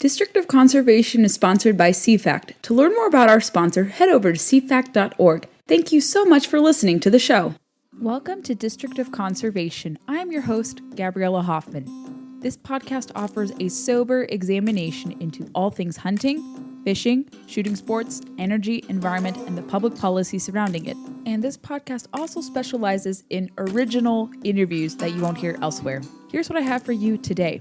District of Conservation is sponsored by CFACT. To learn more about our sponsor, head over to cfact.org. Thank you so much for listening to the show. Welcome to District of Conservation. I am your host, Gabriella Hoffman. This podcast offers a sober examination into all things hunting, fishing, shooting sports, energy, environment, and the public policy surrounding it. And this podcast also specializes in original interviews that you won't hear elsewhere. Here's what I have for you today.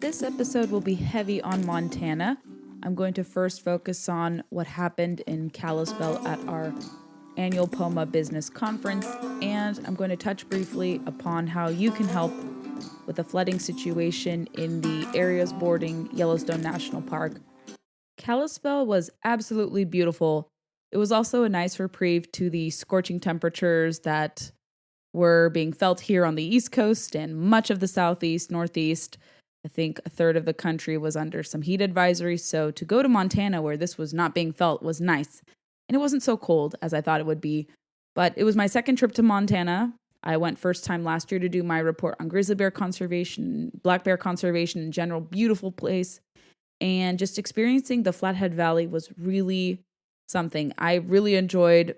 This episode will be heavy on Montana. I'm going to first focus on what happened in Kalispell at our annual POMA business conference, and I'm going to touch briefly upon how you can help with the flooding situation in the areas bordering Yellowstone National Park. Kalispell was absolutely beautiful. It was also a nice reprieve to the scorching temperatures that were being felt here on the East Coast and much of the Southeast, Northeast. I think a third of the country was under some heat advisory, so to go to Montana where this was not being felt was nice. And it wasn't so cold as I thought it would be. But it was my second trip to Montana. I went first time last year to do my report on grizzly bear conservation, black bear conservation in general. Beautiful place. And just experiencing the Flathead Valley was really something. I really enjoyed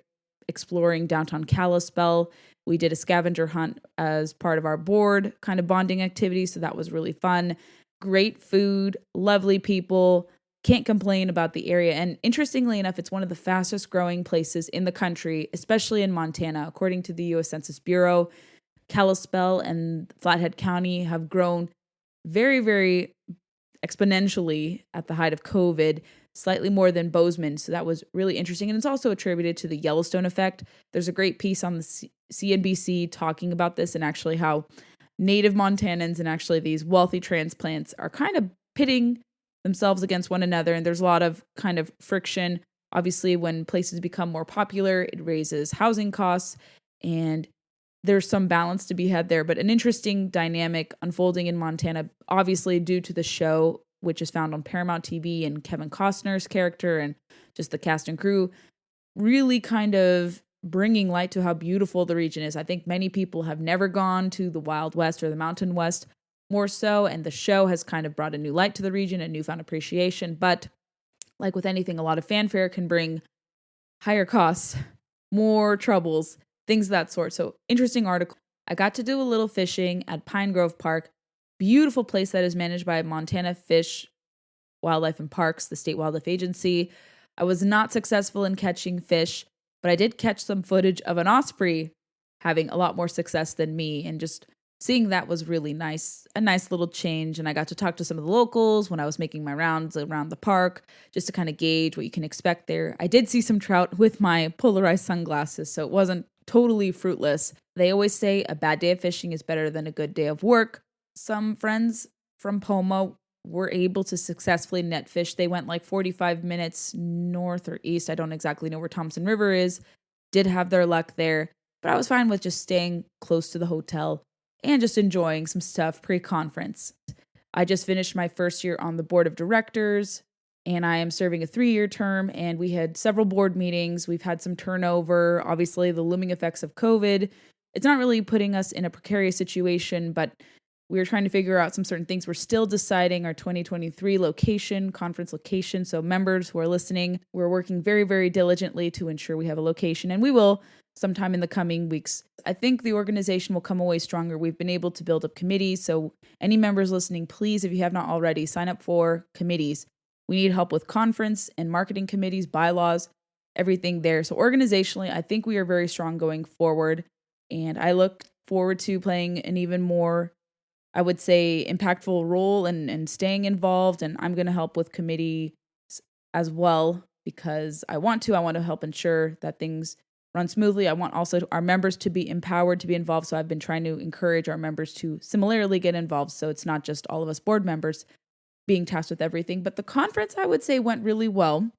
exploring downtown Kalispell. We did a scavenger hunt as part of our board kind of bonding activity, so that was really fun. Great food, lovely people. Can't complain about the area. And interestingly enough, it's one of the fastest growing places in the country, especially in Montana. According to the U.S. Census Bureau, Kalispell and Flathead County have grown very, very exponentially at the height of COVID, slightly more than Bozeman. So that was really interesting. And it's also attributed to the Yellowstone effect. There's a great piece on the CNBC talking about this and actually how native Montanans and actually these wealthy transplants are kind of pitting themselves against one another. And there's a lot of kind of friction. Obviously, when places become more popular, it raises housing costs and there's some balance to be had there. But an interesting dynamic unfolding in Montana, obviously due to the show, which is found on Paramount TV and Kevin Costner's character and just the cast and crew, really kind of bringing light to how beautiful the region is. I think many people have never gone to the Wild West or the Mountain West more so, and the show has kind of brought a new light to the region, a newfound appreciation. But like with anything, a lot of fanfare can bring higher costs, more troubles, things of that sort. So interesting article. I got to do a little fishing at Pine Grove Park. Beautiful place that is managed by Montana Fish, Wildlife and Parks, the state wildlife agency. I was not successful in catching fish, but I did catch some footage of an osprey having a lot more success than me, and just seeing that was really nice, a nice little change. And I got to talk to some of the locals when I was making my rounds around the park, just to kind of gauge what you can expect there. I did see some trout with my polarized sunglasses, so it wasn't totally fruitless. They always say a bad day of fishing is better than a good day of work. Some friends from POMA were able to successfully net fish. They went like 45 minutes north or east. I don't exactly know where Thompson River is. Did have their luck there, but I was fine with just staying close to the hotel and just enjoying some stuff pre-conference. I just finished my first year on the board of directors, and I am serving a 3-year term, and we had several board meetings. We've had some turnover, obviously the looming effects of COVID. It's not really putting us in a precarious situation, but we're trying to figure out some certain things. We're still deciding our 2023 location, conference location. So members who are listening, we're working very, very diligently to ensure we have a location, and we will sometime in the coming weeks. I think the organization will come away stronger. We've been able to build up committees. So any members listening, please, if you have not already, sign up for committees. We need help with conference and marketing committees, bylaws, everything there. So organizationally, I think we are very strong going forward. And I look forward to playing an even more, I would say, impactful role and staying involved. And I'm going to help with committee as well because I want to help ensure that things run smoothly. I want also our members to be empowered to be involved. So I've been trying to encourage our members to similarly get involved. So it's not just all of us board members being tasked with everything. But the conference, I would say, went really well.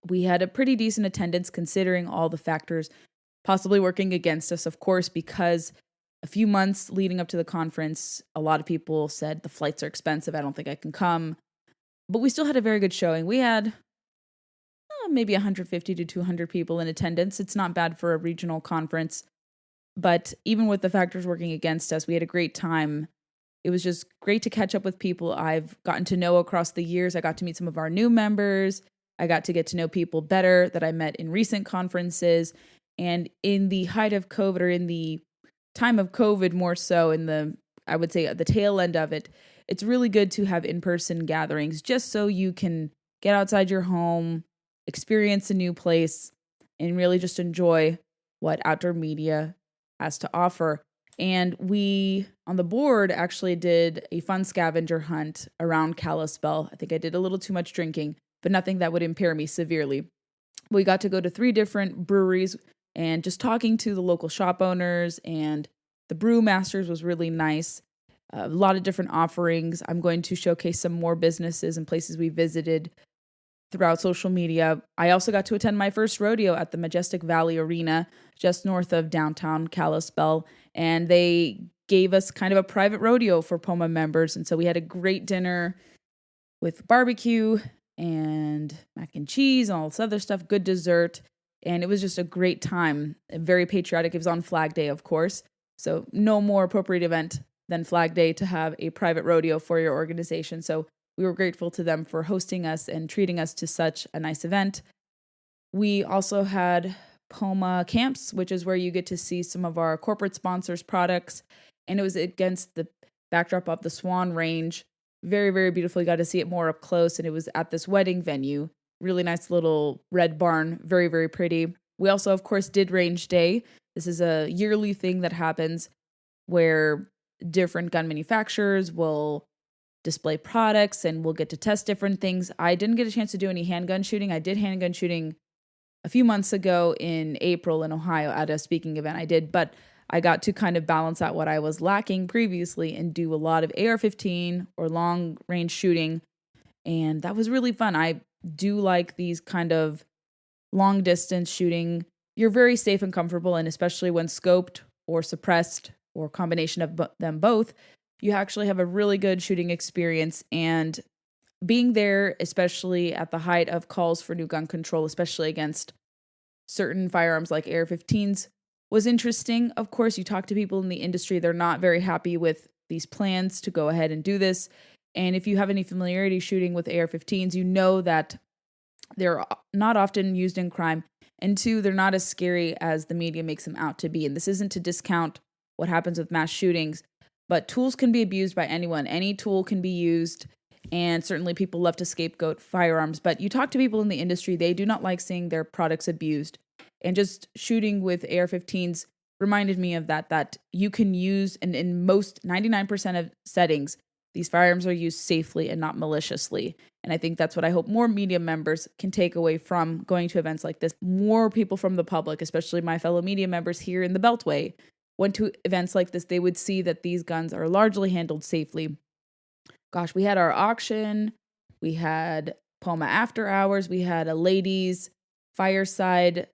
We had a pretty decent attendance considering all the factors possibly working against us, of course, because a few months leading up to the conference, a lot of people said the flights are expensive. I don't think I can come. But we still had a very good showing. We had maybe 150 to 200 people in attendance. It's not bad for a regional conference. But even with the factors working against us, we had a great time. It was just great to catch up with people I've gotten to know across the years. I got to meet some of our new members. I got to get to know people better that I met in recent conferences. And in the height of COVID, or in the time of COVID more so, I would say at the tail end of it, it's really good to have in-person gatherings just so you can get outside your home, experience a new place, and really just enjoy what outdoor media has to offer. And we, on the board, actually did a fun scavenger hunt around Kalispell. I think I did a little too much drinking, but nothing that would impair me severely. We got to go to 3 different breweries, and just talking to the local shop owners and the brewmasters was really nice. A lot of different offerings. I'm going to showcase some more businesses and places we visited throughout social media. I also got to attend my first rodeo at the Majestic Valley Arena, just north of downtown Kalispell, and they gave us kind of a private rodeo for POMA members. And so we had a great dinner with barbecue and mac and cheese and all this other stuff, good dessert. And it was just a great time. Very patriotic. It was on Flag Day, of course. So no more appropriate event than Flag Day to have a private rodeo for your organization. So we were grateful to them for hosting us and treating us to such a nice event. We also had POMA camps, which is where you get to see some of our corporate sponsors' products. And it was against the backdrop of the Swan Range. Very, very beautiful. You got to see it more up close. And it was at this wedding venue. Really nice little red barn. Very, very pretty. We also, of course, did Range Day. This is a yearly thing that happens where different gun manufacturers will display products and we'll get to test different things. I didn't get a chance to do any handgun shooting. I did handgun shooting a few months ago in April in Ohio at a speaking event I did, but I got to kind of balance out what I was lacking previously and do a lot of AR-15 or long range shooting. And that was really fun. I do like these kind of long distance shooting. You're very safe and comfortable, and especially when scoped or suppressed or combination of them both, you actually have a really good shooting experience. And being there, especially at the height of calls for new gun control, especially against certain firearms like AR-15s, was interesting. Of course, you talk to people in the industry, they're not very happy with these plans to go ahead and do this. And if you have any familiarity shooting with AR-15s, you know that they're not often used in crime. And 2, they're not as scary as the media makes them out to be. And this isn't to discount what happens with mass shootings, but tools can be abused by anyone. Any tool can be used. And certainly people love to scapegoat firearms. But you talk to people in the industry, they do not like seeing their products abused. And just shooting with AR-15s reminded me of that you can use, and in most 99% of settings, these firearms are used safely and not maliciously. And I think that's what I hope more media members can take away from going to events like this. More people from the public, especially my fellow media members here in the Beltway, went to events like this, they would see that these guns are largely handled safely. Gosh, we had our auction, we had POMA after hours, we had a ladies' fireside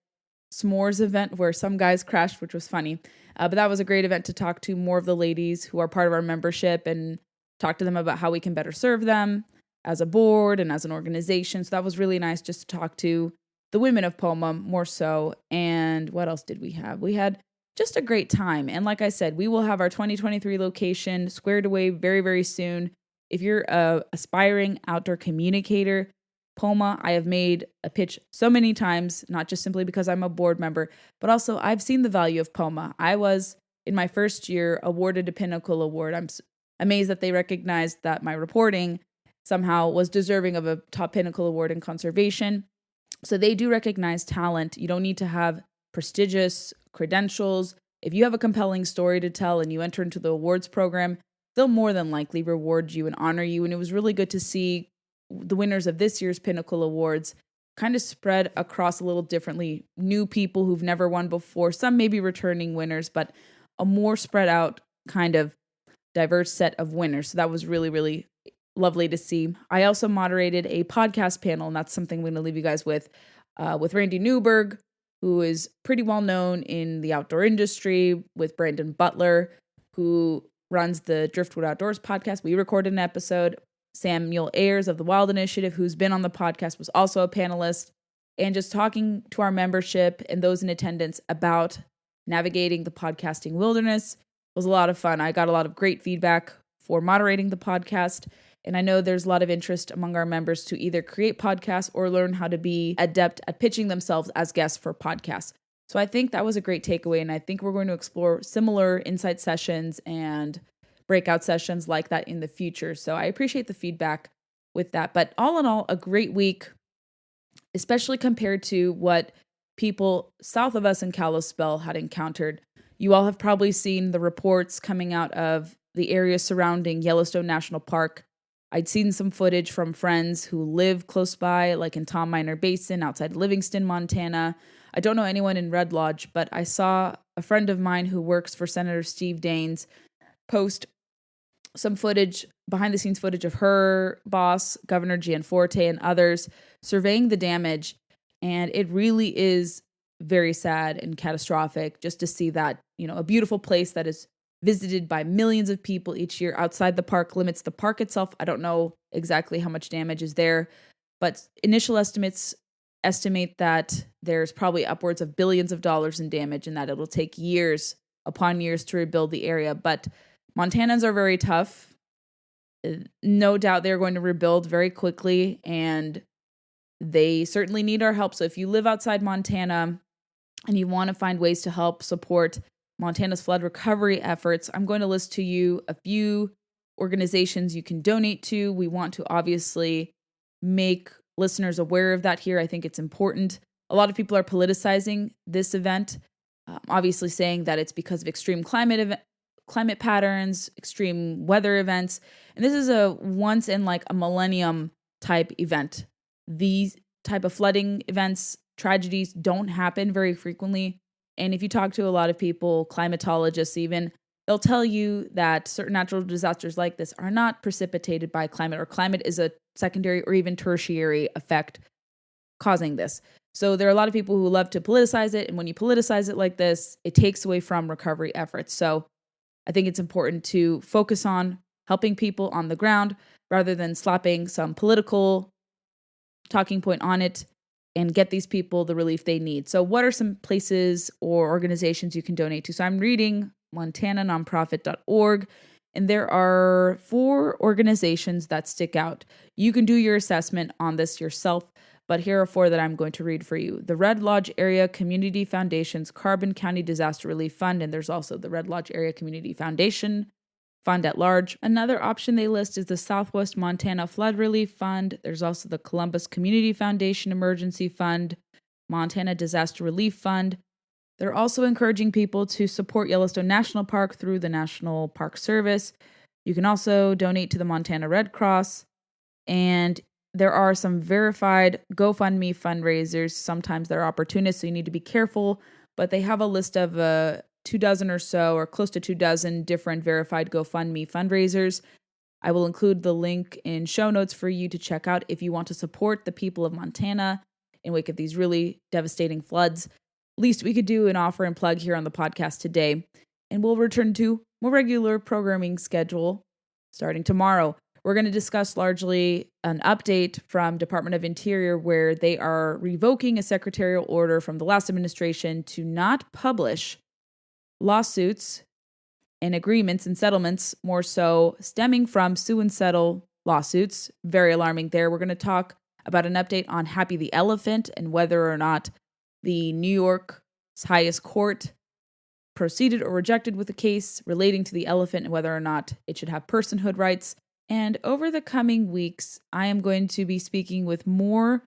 s'mores event where some guys crashed, which was funny. But that was a great event to talk to more of the ladies who are part of our membership and talk to them about how we can better serve them as a board and as an organization. So that was really nice just to talk to the women of POMA more so. And what else did we have? We had just a great time. And like I said, we will have our 2023 location squared away very, very soon. If you're a aspiring outdoor communicator, POMA, I have made a pitch so many times, not just simply because I'm a board member, but also I've seen the value of POMA. I was, in my first year, awarded a Pinnacle Award. I'm amazed that they recognized that my reporting somehow was deserving of a top Pinnacle Award in conservation. So they do recognize talent. You don't need to have prestigious credentials. If you have a compelling story to tell and you enter into the awards program, they'll more than likely reward you and honor you. And it was really good to see the winners of this year's Pinnacle Awards kind of spread across a little differently. New people who've never won before, some maybe returning winners, but a more spread out kind of diverse set of winners. So that was really, really lovely to see. I also moderated a podcast panel, and that's something I'm going to leave you guys with Randy Newberg, who is pretty well known in the outdoor industry, with Brandon Butler, who runs the Driftwood Outdoors podcast. We recorded an episode. Samuel Ayers of the Wild Initiative, who's been on the podcast, was also a panelist. And just talking to our membership and those in attendance about navigating the podcasting wilderness was a lot of fun. I got a lot of great feedback for moderating the podcast. And I know there's a lot of interest among our members to either create podcasts or learn how to be adept at pitching themselves as guests for podcasts. So I think that was a great takeaway. And I think we're going to explore similar insight sessions and breakout sessions like that in the future. So I appreciate the feedback with that. But all in all, a great week, especially compared to what people south of us in Kalispell had encountered. You all have probably seen the reports coming out of the area surrounding Yellowstone National Park. I'd seen some footage from friends who live close by, like in Tom Minor Basin outside Livingston, Montana. I don't know anyone in Red Lodge, but I saw a friend of mine who works for Senator Steve Daines post some footage, behind the scenes footage of her boss, Governor Gianforte, and others surveying the damage. And it really is very sad and catastrophic just to see that, a beautiful place that is visited by millions of people each year outside the park limits. The park itself, I don't know exactly how much damage is there, but initial estimates estimate that there's probably upwards of billions of dollars in damage and that it'll take years upon years to rebuild the area. But Montanans are very tough. No doubt they're going to rebuild very quickly, and they certainly need our help. So if you live outside Montana and you want to find ways to help support Montana's flood recovery efforts, I'm going to list to you a few organizations you can donate to. We want to obviously make listeners aware of that here. I think it's important. A lot of people are politicizing this event, obviously saying that it's because of extreme climate patterns, extreme weather events. And this is a once in like a millennium type event. These type of flooding events, tragedies don't happen very frequently. And if you talk to a lot of people, climatologists even, they'll tell you that certain natural disasters like this are not precipitated by climate, or climate is a secondary or even tertiary effect causing this. So there are a lot of people who love to politicize it. And when you politicize it like this, it takes away from recovery efforts. So I think it's important to focus on helping people on the ground rather than slapping some political talking point on it, and get these people the relief they need. So what are some places or organizations you can donate to? So I'm reading montananonprofit.org, and there are 4 organizations that stick out. You can do your assessment on this yourself, but here are 4 that I'm going to read for you. The Red Lodge Area Community Foundation's Carbon County Disaster Relief Fund, and there's also the Red Lodge Area Community Foundation Fund at large. Another option they list is the Southwest Montana Flood Relief Fund. There's also the Columbus Community Foundation Emergency Fund, Montana Disaster Relief Fund. They're also encouraging people to support Yellowstone National Park through the National Park Service. You can also donate to the Montana Red Cross. And there are some verified GoFundMe fundraisers. Sometimes they're opportunists, so you need to be careful. But they have a list of 24 or so, or close to 24 different verified GoFundMe fundraisers. I will include the link in show notes for you to check out if you want to support the people of Montana in wake of these really devastating floods. Least we could do an offer and plug here on the podcast today. And we'll return to more regular programming schedule starting tomorrow. We're going to discuss largely an update from Department of Interior where they are revoking a secretarial order from the last administration to not publish lawsuits and agreements and settlements, more so stemming from sue and settle lawsuits. Very alarming there. We're going to talk about an update on Happy the Elephant and whether or not the New York's highest court proceeded or rejected with a case relating to the elephant and whether or not it should have personhood rights. And over the coming weeks, I am going to be speaking with more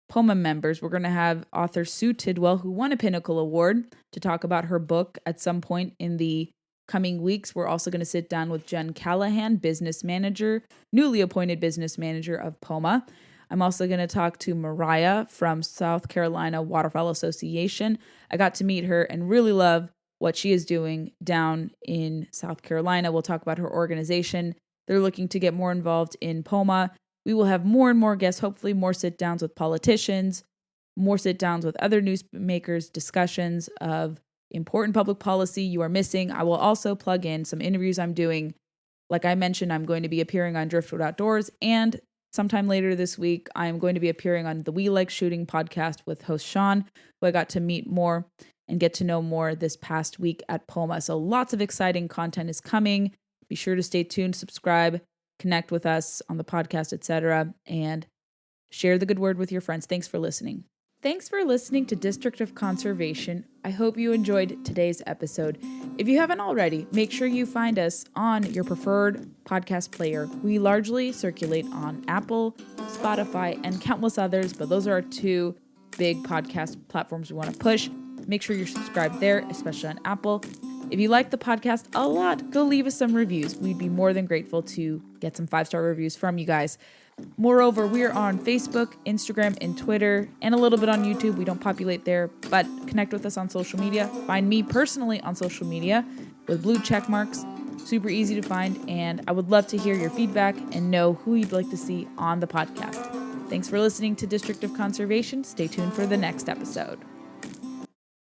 POMA members. We're going to have author Sue Tidwell, who won a Pinnacle Award, to talk about her book at some point in the coming weeks. We're also going to sit down with Jen Callahan, business manager, newly appointed business manager of POMA. I'm also going to talk to Mariah from South Carolina Waterfowl Association. I got to meet her and really love what she is doing down in South Carolina. We'll talk about her organization. They're looking to get more involved in POMA. We will have more and more guests, hopefully more sit-downs with politicians, more sit-downs with other newsmakers, discussions of important public policy you are missing. I will also plug in some interviews I'm doing. Like I mentioned, I'm going to be appearing on Driftwood Outdoors, and sometime later this week, I am going to be appearing on the We Like Shooting podcast with host Sean, who I got to meet more and get to know more this past week at POMA. So lots of exciting content is coming. Be sure to stay tuned, subscribe, connect with us on the podcast, etc., and share the good word with your friends. Thanks for listening. Thanks for listening to District of Conservation. I hope you enjoyed today's episode. If you haven't already, make sure you find us on your preferred podcast player. We largely circulate on Apple, Spotify, and countless others, but those are our two big podcast platforms we want to push. Make sure you're subscribed there, especially on Apple. If you like the podcast a lot, go leave us some reviews. We'd be more than grateful to get some 5-star reviews from you guys. Moreover, we are on Facebook, Instagram, and Twitter, and a little bit on YouTube. We don't populate there, but connect with us on social media. Find me personally on social media with blue check marks. Super easy to find, and I would love to hear your feedback and know who you'd like to see on the podcast. Thanks for listening to District of Conservation. Stay tuned for the next episode.